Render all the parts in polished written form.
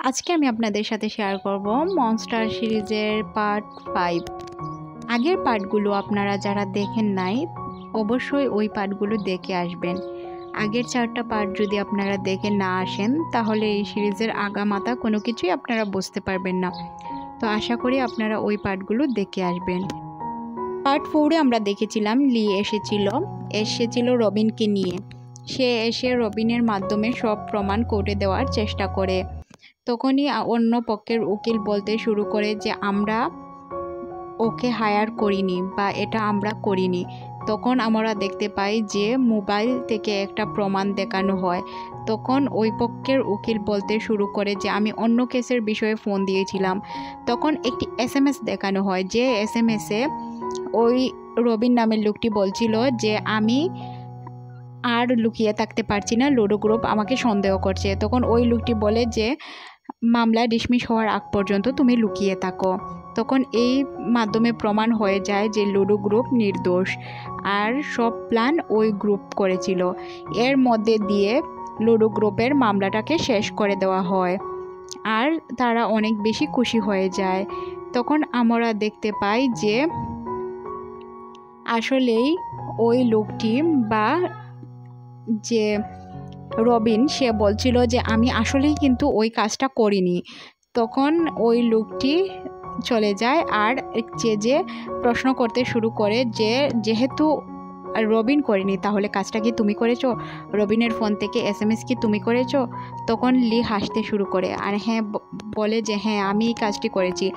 আজকে আমি আপনাদের সাথে শেয়ার করব মনস্টার সিরিজের পার্ট 5। আগের পার্টগুলো আপনারা যারা দেখেন নাই অবশ্যই ওই পার্টগুলো দেখে আসবেন। আগের 4টা পার্ট যদি আপনারা দেখে না আসেন তাহলে এই সিরিজের আগামাথা কোনো কিছুই আপনারা বুঝতে পারবেন না। তো আশা করি আপনারা ওই পার্টগুলো দেখে আসবেন। পার্ট 4-এ আমরা দেখেছিলাম লি এসেছিল রবিনকে নিয়ে। সে এসে রবিনের মাধ্যমে সব প্রমাণ কোর্টে দেওয়ার চেষ্টা করে। তখনই অন্য পক্ষের উকিল বলতে শুরু করে যে আমরা ওকে হায়ার করিনি বা এটা আমরা করিনি। তখন আমরা দেখতে পাই যে মোবাইল থেকে একটা প্রমাণ দেখানো হয়। তখন ওই পক্ষের উকিল বলতে শুরু করে যে আমি অন্য কেসের বিষয়ে ফোন দিয়েছিলাম। তখন একটি SMS দেখানো হয়, যে SMS-এ ওই রবিন নামের লোকটি বলছিল যে আমি আর লুকিয়ে থাকতে পারছি না, লুডো গ্রুপ আমাকে সন্দেহ করছে। তখন ওই লোকটি বলে যে মামলা ডিসমিস হওয়ার আগ পর্যন্ত তুমি লুকিয়ে থাকো। তখন এই মাধ্যমে প্রমাণ হয়ে যায় যে লুডো গ্রুপ নির্দোষ আর সব প্ল্যান ওই গ্রুপ করেছিল। এর মধ্যে দিয়ে লুডো গ্রুপের মামলাটাকে শেষ করে দেওয়া হয় আর তারা অনেক বেশি খুশি হয়ে যায়। তখন আমরা দেখতে পাই যে আসলেই ওই লোকটি বা যে রবিন সে বলছিল যে আমি আসলেই কিন্তু ওই কাজটা করিনি। তখন ওই লোকটি চলে যায় আর যে প্রশ্ন করতে শুরু করে যে যেহেতু রবিন করেনি তাহলে কাজটা কি তুমি করেছো? রবিনের ফোন থেকে SMS কি তুমি করেছো? তখন লি হাসতে শুরু করে আর বলে যে হ্যাঁ আমি এই কাজটি করেছি।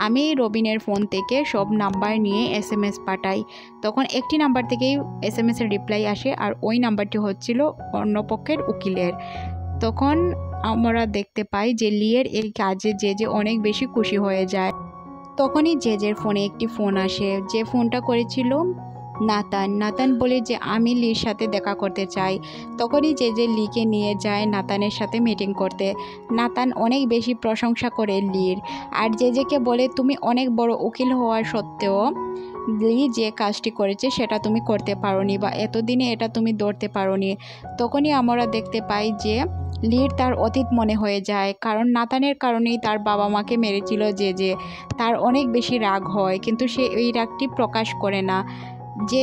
আমি রবিনের ফোন থেকে সব নাম্বার নিয়ে SMS পাঠাই। তখন একটি নাম্বার থেকেই SMS-এর রিপ্লাই আসে আর ওই নাম্বারটি হচ্ছিল অন্য পক্ষের উকিলের। তখন আমরা দেখতে পাই যে লিয়ের এই কাজে যে অনেক বেশি খুশি হয়ে যায়। তখনই জেজের ফোনে একটি ফোন আসে, যে ফোনটা করেছিল নাতান বলে যে আমি লির সাথে দেখা করতে চাই। তখনই জেজে লিকে নিয়ে যায় নাতানের সাথে মিটিং করতে। নাতান অনেক বেশি প্রশংসা করে লির আর জেজেকে বলে তুমি অনেক বড় উকিল হওয়ার সত্ত্বেও লি যে কাজটি করেছে সেটা তুমি করতে পারোনি বা এতদিনে এটা তুমি ধরতে পারোনি। তখনই আমরা দেখতে পাই যে লির তার অতীত মনে হয়ে যায়, কারণ নাতানের কারণেই তার বাবা মাকে মেরেছিল যে তার অনেক বেশি রাগ হয়, কিন্তু সে এই রাগটি প্রকাশ করে না। যে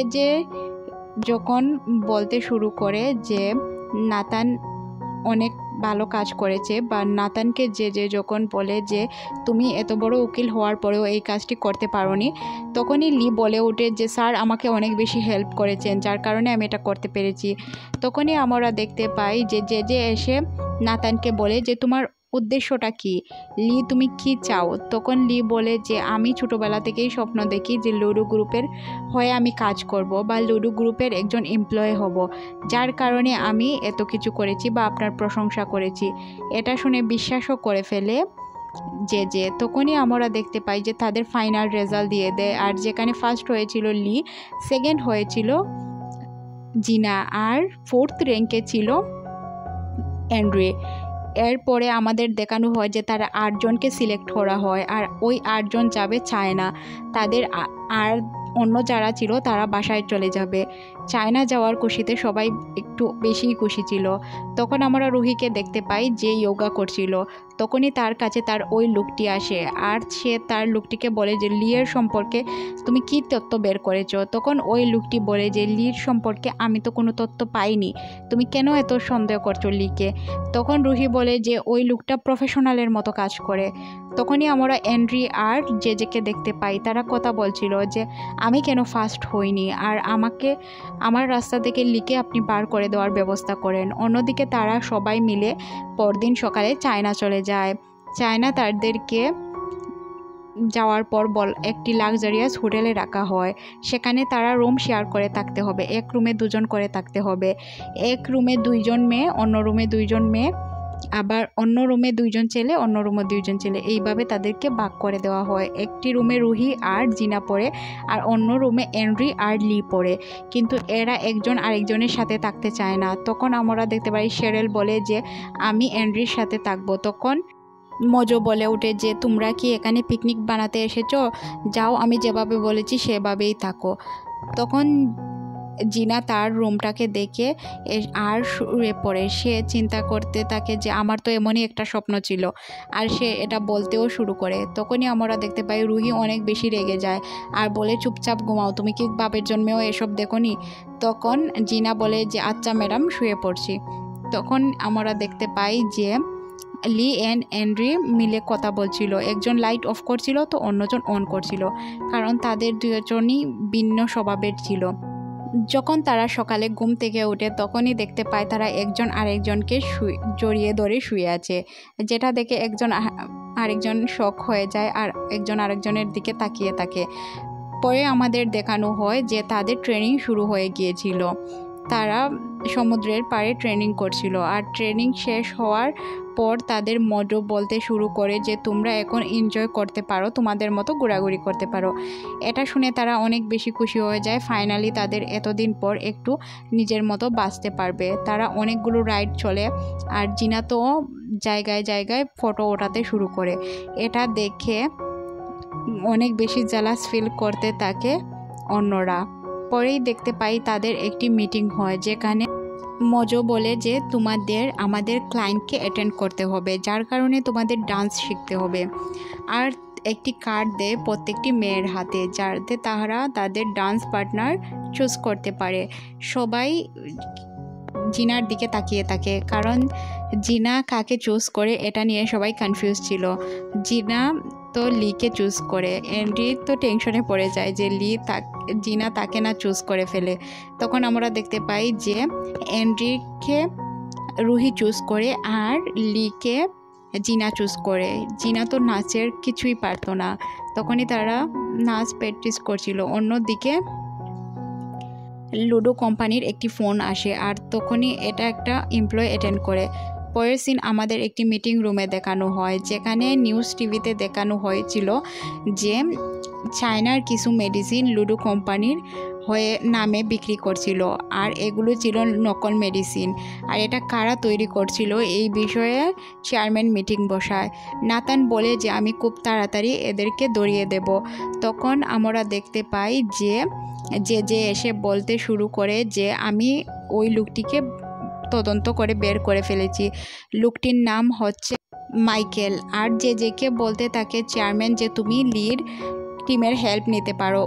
যখন বলতে শুরু করে যে নাতান অনেক ভালো কাজ করেছে বা নাতানকে যে যখন বলে যে তুমি এত বড় উকিল হওয়ার পরেও এই কাজটি করতে পারোনি, তখনই লি বলে ওঠে যে স্যার আমাকে অনেক বেশি হেল্প করেছেন যার কারণে আমি এটা করতে পেরেছি। তখনই আমরা দেখতে পাই যে এসে নাতানকে বলে যে তোমার উদ্দেশ্যটা কি, লি তুমি কি চাও? তখন লি বলে যে আমি ছোটোবেলা থেকেই স্বপ্ন দেখি যে লুডো গ্রুপের হয়ে আমি কাজ করব বা লুডো গ্রুপের একজন এমপ্লয়ি হব, যার কারণে আমি এত কিছু করেছি বা আপনার প্রশংসা করেছি। এটা শুনে বিশ্বাসও করে ফেলে যে তখনই আমরা দেখতে পাই যে তাদের ফাইনাল রেজাল্ট দিয়ে দেয় আর যেখানে ফার্স্ট হয়েছিল লি, সেকেন্ড হয়েছিল জিনা আর 4th র্যাঙ্কে ছিল অ্যান্ড্রে। এরপরে আমাদের দেখানো হয় যে তারা 8 জনকে সিলেক্ট করা হয় আর ওই 8 জন যাবে চায়না। তাদের আর অন্য যারা ছিল তারা বাসায় চলে যাবে। চায়না যাওয়ার খুশিতে সবাই একটু বেশিই খুশি ছিল। তখন আমরা রুহিকে দেখতে পাই যে যোগা করছিল। তখনই তার কাছে তার ওই লোকটি আসে আর সে তার লোকটিকে বলে যে লিয়ের সম্পর্কে তুমি কি তথ্য বের করেছো? তখন ওই লোকটি বলে যে লির সম্পর্কে আমি তো কোনো তথ্য পাইনি, তুমি কেন এত সন্দেহ করছো লিকে? তখন রুহি বলে যে ওই লোকটা প্রফেশনালের মতো কাজ করে। তখনই আমরা অ্যান্ড্রি আর জেজেকে দেখতে পাই, তারা কথা বলছিল যে আমি কেন ফার্স্ট হইনি আর আমার রাস্তা থেকে লিকে আপনি বার করে দেওয়ার ব্যবস্থা করেন। অন্যদিকে তারা সবাই মিলে পরদিন সকালে চায়না চলে যায়। চায়না তাদেরকে যাওয়ার পর একটি লাক্সারিয়াস হোটেলে রাখা হয়। সেখানে তারা রুম শেয়ার করে থাকতে হবে, এক রুমে 2 জন করে থাকতে হবে। এক রুমে 2 জন মেয়ে, অন্য রুমে 2 জন মেয়ে, আবার অন্য রুমে 2 জন ছেলে, অন্য রুমে 2 জন ছেলে, এইভাবে তাদেরকে ভাগ করে দেওয়া হয়। একটি রুমে রুহি আর জিনা পড়ে আর অন্য রুমে অ্যান্ড্রি আর লি পড়ে, কিন্তু এরা একজন আরেকজনের সাথে থাকতে চায় না। তখন আমরা দেখতে পাই শেরেল বলে যে আমি অ্যান্ড্রির সাথে থাকবো। তখন মজো বলে ওঠে যে তোমরা কি এখানে পিকনিক বানাতে এসেছো? যাও, আমি যেভাবে বলেছি সেভাবেই থাকো। তখন জিনা তার রুমটাকে দেখে আর শুয়ে পড়ে। সে চিন্তা করতে থাকে যে আমার তো এমনই একটা স্বপ্ন ছিল, আর সে এটা বলতেও শুরু করে। তখনই আমরা দেখতে পাই রুহি অনেক বেশি রেগে যায় আর বলে, চুপচাপ ঘুমাও, তুমি কি বাপের জন্মেও এসব দেখোনি? তখন জিনা বলে যে আচ্ছা ম্যাডাম, শুয়ে পড়ছি। তখন আমরা দেখতে পাই যে লি অ্যান্ড এন্ড্রি মিলে কথা বলছিল। একজন লাইট অফ করছিল তো অন্যজন অন করছিল, কারণ তাদের দুজনই ভিন্ন স্বভাবের ছিল। যখন তারা সকালে ঘুম থেকে ওঠে তখনই দেখতে পায় তারা একজন আরেকজনকে জড়িয়ে ধরে শুয়ে আছে, যেটা দেখে একজন আরেকজন শক হয়ে যায় আর একজন আরেকজনের দিকে তাকিয়ে থাকে। পরে আমাদের দেখানো হয় যে তাদের ট্রেনিং শুরু হয়ে গিয়েছিল। তারা সমুদ্রের পাড়ে ট্রেনিং করছিল, আর ট্রেনিং শেষ হওয়ার পর তাদের মজো বলতে শুরু করে যে তোমরা এখন এনজয় করতে পারো, তোমাদের মতো ঘোরাঘুরি করতে পারো। এটা শুনে তারা অনেক বেশি খুশি হয়ে যায়। ফাইনালি তাদের এতদিন পর একটু নিজের মতো বাঁচতে পারবে। তারা অনেকগুলো রাইড চলে, আর জিনা তো জায়গায় জায়গায় ফটো ওঠাতে শুরু করে। এটা দেখে অনেক বেশি জালাস ফিল করতে থাকে অন্যরা। পরেই দেখতে পাই তাদের একটি মিটিং হয়, যেখানে মজো বলে যে তোমাদের আমাদের ক্লায়েন্টকে অ্যাটেন্ড করতে হবে, যার কারণে তোমাদের ডান্স শিখতে হবে। আর একটি কার্ড দেয় প্রত্যেকটি মেয়ের হাতে, যাতে তারা তাদের ডান্স পার্টনার চুজ করতে পারে। সবাই জিনার দিকে তাকিয়ে থাকে, কারণ জিনা কাকে চুজ করে এটা নিয়ে সবাই কনফিউজ ছিল। জিনা তো লিকে চুজ করে। এন্ড্রি তো টেনশনে পড়ে যায় যে জিনা তাকে না চুজ করে ফেলে। তখন আমরা দেখতে পাই যে এন্ড্রিকে রুহি চুজ করে আর লিকে জিনা চুজ করে। জিনা তো নাচের কিছুই পারতো না, তখনই তারা নাচ প্র্যাকটিস করছিল। অন্যদিকে লুডো কোম্পানির একটি ফোন আসে, আর তখনই এটা একটা এমপ্লয় অ্যাটেন্ড করে। পরের সিন আমাদের একটি মিটিং রুমে দেখানো হয়, যেখানে নিউজ টিভিতে দেখানো হয়েছিল যে চায়নার কিছু মেডিসিন লুডো কোম্পানির হয়ে নামে বিক্রি করছিল, আর এগুলো ছিল নকল মেডিসিন। আর এটা কারা তৈরি করছিল এই বিষয়ে চেয়ারম্যান মিটিং বসায়। নাতান বলে যে আমি খুব তাড়াতাড়ি এদেরকে ধরিয়ে দেব। তখন আমরা দেখতে পাই যে এসে বলতে শুরু করে যে আমি ওই লোকটিকে তদন্ত করে বের করে ফেলেছি। লোকটির নাম হচ্ছে মাইকেল। আর জেকে বলতে থাকে চেয়ারম্যান যে তুমি লিড টিমের হেল্প নিতে পারো,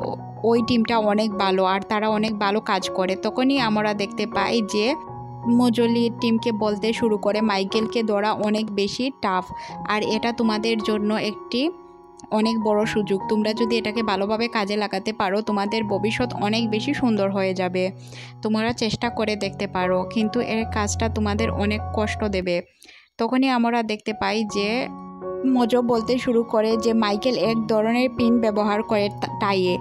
ওই টিমটা অনেক ভালো আর তারা অনেক ভালো কাজ করে। তখনই আমরা দেখতে পাই যে মজো লিড টিমকে বলতে শুরু করে মাইকেলকে ধরা অনেক বেশি টাফ, আর এটা তোমাদের জন্য একটি অনেক বড় সুযোগ। তোমরা যদি এটাকে ভালোভাবে কাজে লাগাতে পারো তোমাদের ভবিষ্যৎ অনেক বেশি সুন্দর হয়ে যাবে। তোমরা চেষ্টা করে দেখতে পারো, কিন্তু এর কাজটা তোমাদের অনেক কষ্ট দেবে। তখনই আমরা দেখতে পাই যে মজো বলতে শুরু করে যে মাইকেল এক ধরনের পিন ব্যবহার করে টাইয়ে,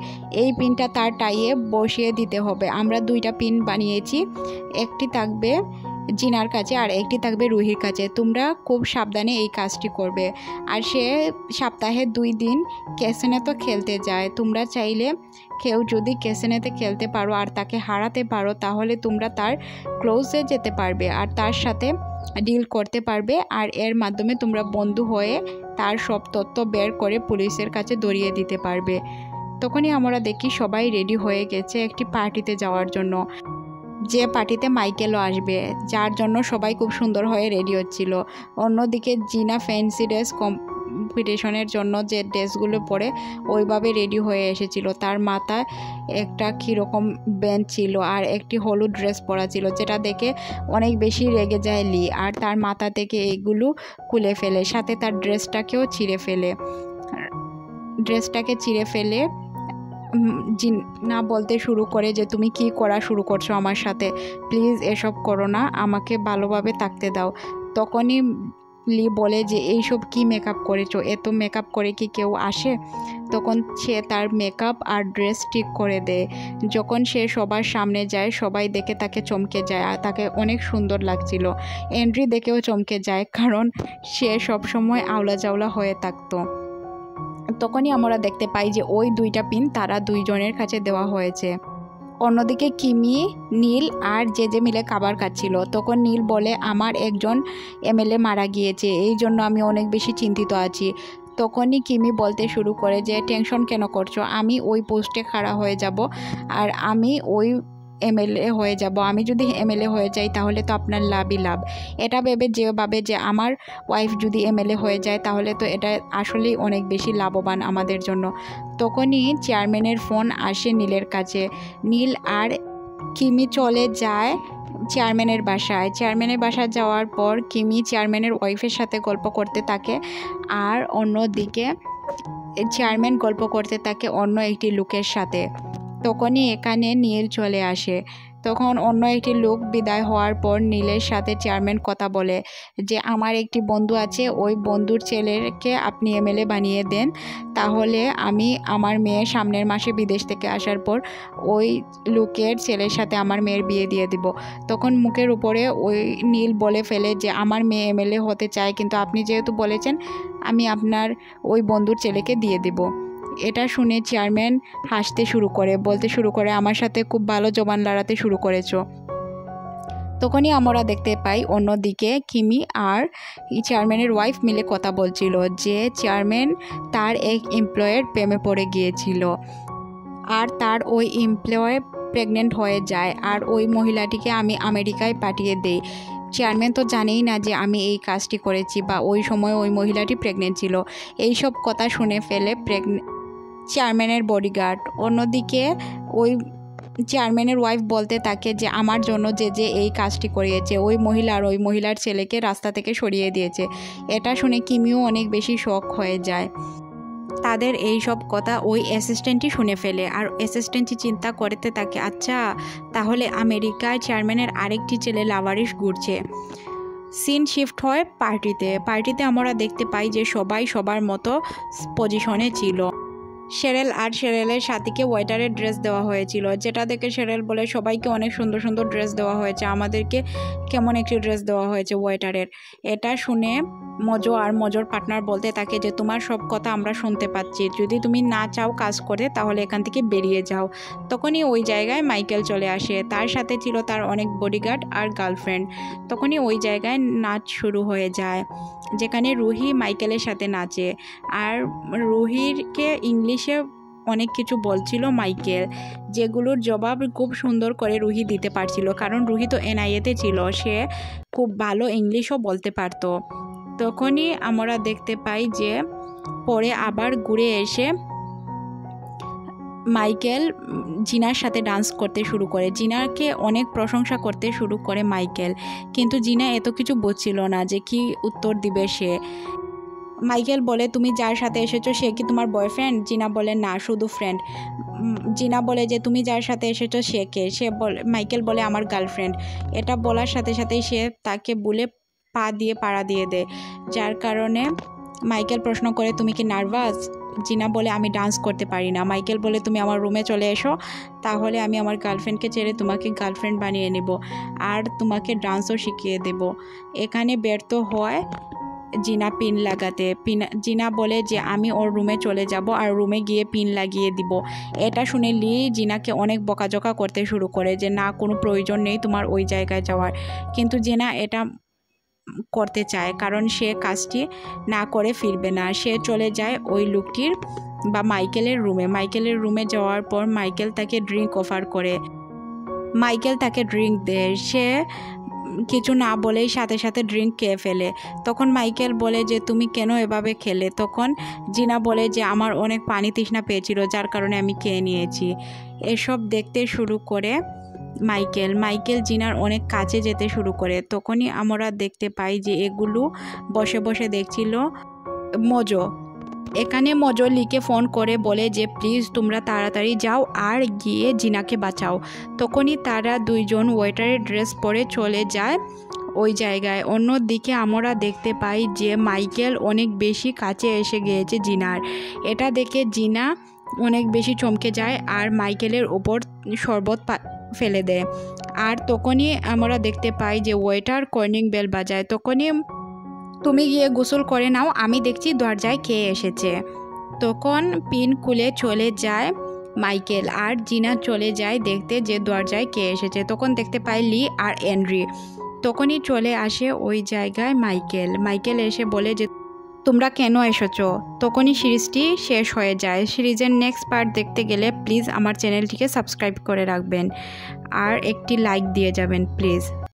এই পিনটা তার টাইয়ে বসিয়ে দিতে হবে। আমরা দুইটা পিন বানিয়েছি, একটি থাকবে জিনার কাছে আর একটি থাকবে রুহির কাছে। তোমরা খুব সাবধানে এই কাজটি করবে। আর সে সপ্তাহে 2 দিন ক্যাসিনোতে খেলতে যায়। তোমরা চাইলে কেউ যদি ক্যাসিনোতে খেলতে পারো আর তাকে হারাতে পারো, তাহলে তোমরা তার ক্লোজে যেতে পারবে আর তার সাথে ডিল করতে পারবে, আর এর মাধ্যমে তোমরা বন্ধু হয়ে তার সব তথ্য বের করে পুলিশের কাছে ধরিয়ে দিতে পারবে। তখনই আমরা দেখি সবাই রেডি হয়ে গেছে একটি পার্টিতে যাওয়ার জন্য, যে পার্টিতে মাইকেলও আসবে, যার জন্য সবাই খুব সুন্দর হয়ে রেডি হচ্ছিল। অন্যদিকে জিনা ফ্যান্সি ড্রেস কম্পিটিশনের জন্য যে ড্রেসগুলো পরে ওইভাবে রেডি হয়ে এসেছিল। তার মাথায় একটা কীরকম ব্যান্ড ছিল আর একটি হলুদ ড্রেস পরা ছিল, যেটা দেখে অনেক বেশি রেগে যায় লি, আর তার মাথা থেকে এইগুলো খুলে ফেলে, সাথে তার ড্রেসটাকে ছিঁড়ে ফেলে জিনা বলতে শুরু করে যে তুমি কি করা শুরু করছো আমার সাথে, প্লিজ এসব করো না, আমাকে ভালোভাবে থাকতে দাও। তখনই লি বলে যে এইসব কি মেকআপ করেছো, এত মেকআপ করে কি কেউ আসে? তখন সে তার মেকআপ আর ড্রেস ঠিক করে দেয়। যখন সে সবার সামনে যায় সবাই দেখে তাকে চমকে যায়, আর তাকে অনেক সুন্দর লাগছিল। এন্ড্রি দেখেও চমকে যায়, কারণ সে সবসময় আওলা জাওলা হয়ে থাকতো। তখনই আমরা দেখতে পাই যে ওই 2টা পিন তারা 2 জনের কাছে দেওয়া হয়েছে। অন্যদিকে কিমি, নীল আর যে মিলে খাবার খাচ্ছিল। তখন নীল বলে আমার একজন এমএলএ মারা গিয়েছে, এই জন্য আমি অনেক বেশি চিন্তিত আছি। তখনই কিমি বলতে শুরু করে যে টেনশন কেন করছো, আমি ওই পোস্টে খাড়া হয়ে যাব আর আমি ওই এমএলএ হয়ে যাব, আমি যদি এমএলএ হয়ে যাই তাহলে তো আপনার লাভই লাভ। এটা ভেবে যে আমার ওয়াইফ যদি এমএলএ হয়ে যায় তাহলে তো এটা আসলেই অনেক বেশি লাভবান আমাদের জন্য। তখনই চেয়ারম্যানের ফোন আসে নীলের কাছে। নীল আর কিমি চলে যায় চেয়ারম্যানের বাসায়। চেয়ারম্যানের বাসায় যাওয়ার পর কিমি চেয়ারম্যানের ওয়াইফের সাথে গল্প করতে থাকে, আর অন্যদিকে চেয়ারম্যান গল্প করতে থাকে অন্য একটি লোকের সাথে। তখনই এখানে নীল চলে আসে। তখন অন্য একটি লোক বিদায় হওয়ার পর নীলের সাথে চেয়ারম্যান কথা বলে যে আমার একটি বন্ধু আছে, ওই বন্ধুর ছেলেকে আপনি এমএলএ বানিয়ে দেন, তাহলে আমি আমার মেয়ের সামনের মাসে বিদেশ থেকে আসার পর ওই লোকের ছেলের সাথে আমার মেয়ের বিয়ে দিয়ে দিব। তখন মুখের উপরে ওই নীল বলে ফেলে যে আমার মেয়ে এমএলএ হতে চায়, কিন্তু আপনি যেহেতু বলেছেন আমি আপনার ওই বন্ধুর ছেলেকে দিয়ে দিব। এটা শুনে চেয়ারম্যান হাসতে শুরু করে, বলতে শুরু করে আমার সাথে খুব ভালো জবান লড়াতে শুরু করেছো। তখনই আমরা দেখতে পাই অন্যদিকে কিমি আর চেয়ারম্যানের ওয়াইফ মিলে কথা বলছিল যে চেয়ারম্যান তার এক এমপ্লয়ের প্রেমে পড়ে গিয়েছিল, আর তার ওই এমপ্লয় প্রেগনেন্ট হয়ে যায়, আর ওই মহিলাটিকে আমি আমেরিকায় পাঠিয়ে দেই। চেয়ারম্যান তো জানেই না যে আমি এই কাজটি করেছি বা ওই সময় ওই মহিলাটি প্রেগনেন্ট ছিল। এইসব কথা শুনে ফেলে চেয়ারম্যানের বডিগার্ড। অন্যদিকে ওই চেয়ারম্যানের ওয়াইফ বলতে থাকে যে আমার জন্য যে এই কাজটি করিয়েছে ওই মহিলার ছেলেকে রাস্তা থেকে সরিয়ে দিয়েছে। এটা শুনে কিমিও অনেক বেশি শক হয়ে যায়। তাদের এই সব কথা ওই অ্যাসিস্ট্যান্টই শুনে ফেলে, আর অ্যাসিস্ট্যান্টই চিন্তা করতে থাকে আচ্ছা তাহলে আমেরিকায় চেয়ারম্যানের আরেকটি ছেলে লাভারিশ ঘুরছে। সিন শিফট হয় পার্টিতে আমরা দেখতে পাই যে সবাই সবার মতো পজিশনে ছিল। শেরেলের সাথীকে ওয়েটারের ড্রেস দেওয়া হয়েছিল, যেটা দেখে শেরেল বলে সবাইকে অনেক সুন্দর সুন্দর ড্রেস দেওয়া হয়েছে, আমাদেরকে কেমন একটি ড্রেস দেওয়া হয়েছে ওয়েটারের। এটা শুনে মজোর পার্টনার বলতে থাকে যে তোমার সব কথা আমরা শুনতে পাচ্ছি, যদি তুমি না চাও কাজ করতে তাহলে এখান থেকে বেরিয়ে যাও। তখনই ওই জায়গায় মাইকেল চলে আসে, তার সাথে ছিল তার অনেক বডিগার্ড আর গার্লফ্রেন্ড। তখনই ওই জায়গায় নাচ শুরু হয়ে যায়, যেখানে রুহি মাইকেলের সাথে নাচে, আর রুহিকে ইংলিশে অনেক কিছু বলছিল মাইকেল, যেগুলোর জবাব খুব সুন্দর করে রুহি দিতে পারছিল, কারণ রুহি তো এনআইএতে ছিল, সে খুব ভালো ইংলিশও বলতে পারতো। তখনই আমরা দেখতে পাই যে পরে আবার ঘুরে এসে মাইকেল জিনার সাথে ডান্স করতে শুরু করে, জিনাকে অনেক প্রশংসা করতে শুরু করে মাইকেল, কিন্তু জিনা এত কিছু বুঝছিল না যে কি উত্তর দিবে সে। মাইকেল বলে তুমি যার সাথে এসেছো সে কি তোমার বয়ফ্রেন্ড? জিনা বলে না, শুধু ফ্রেন্ড। জিনা বলে যে তুমি যার সাথে এসেছো সে কে? মাইকেল বলে আমার গার্লফ্রেন্ড। এটা বলার সাথে সাথেই সে তাকে বলে পা দিয়ে পাড়া দিয়ে দেয়, যার কারণে মাইকেল প্রশ্ন করে তুমি কি নার্ভাস? জিনা বলে আমি ডান্স করতে পারি না। মাইকেল বলে তুমি আমার রুমে চলে এসো, তাহলে আমি আমার গার্লফ্রেন্ডকে ছেড়ে তোমাকে গার্লফ্রেন্ড বানিয়ে নেব আর তোমাকে ডান্সও শিখিয়ে দেব। এখানে ব্যর্থ হয় জিনা পিন লাগাতে। জিনা বলে যে আমি ওর রুমে চলে যাব আর রুমে গিয়ে পিন লাগিয়ে দিব। এটা শুনে লি জিনাকে অনেক বকাঝকা করতে শুরু করে যে না, কোনো প্রয়োজন নেই তোমার ওই জায়গায় যাওয়ার, কিন্তু জিনা এটা করতে চায় কারণ সে কাজটি না করে ফিরবে না। সে চলে যায় ওই লোকটির বা মাইকেলের রুমে যাওয়ার পর মাইকেল তাকে ড্রিঙ্ক অফার করে, মাইকেল তাকে ড্রিঙ্ক দেয়, সে কিছু না বলেই সাথে সাথে ড্রিঙ্ক খেয়ে ফেলে। তখন মাইকেল বলে যে তুমি কেন এভাবে খেলে? তখন জিনা বলে যে আমার অনেক পানি তৃষ্ণা পেয়েছিল যার কারণে আমি খেয়ে নিয়েছি। এসব দেখতে শুরু করে মাইকেল জিনার অনেক কাছে যেতে শুরু করে। তখনই আমরা দেখতে পাই যে এগুলো বসে বসে দেখছিল মজো। এখানে মজো লিকে ফোন করে বলে যে প্লিজ তোমরা তাড়াতাড়ি যাও আর গিয়ে জিনাকে বাঁচাও। তখনই তারা দুইজন ওয়েটারের ড্রেস পরে চলে যায় ওই জায়গায়। অন্যদিকে আমরা দেখতে পাই যে মাইকেল অনেক বেশি কাছে এসে গিয়েছে জিনার। এটা দেখে জিনা অনেক বেশি চমকে যায় আর মাইকেলের ওপর শরবত ফেলে দেয়। আর তখনই আমরা দেখতে পাই যে ওয়েটার কলিং বেল বাজায়। তখনই তুমি গিয়ে গোসল করে নাও, আমি দেখছি দরজায় কে এসেছে। তখন পিন খুলে চলে যায় মাইকেল আর জিনা চলে যায় দেখতে যে দরজায় কে এসেছে। তখন দেখতে পাই লি আর এন্ড্রি। তখনই চলে আসে ওই জায়গায় মাইকেল এসে বলে যে তোমরা কেন এসেছো, তখনই সিরিজটি শেষ হয়ে যায়। সিরিজের নেক্সট পার্ট দেখতে গেলে প্লিজ আমার চ্যানেলটিকে সাবস্ক্রাইব করে রাখবেন আর একটি লাইক দিয়ে যাবেন প্লিজ।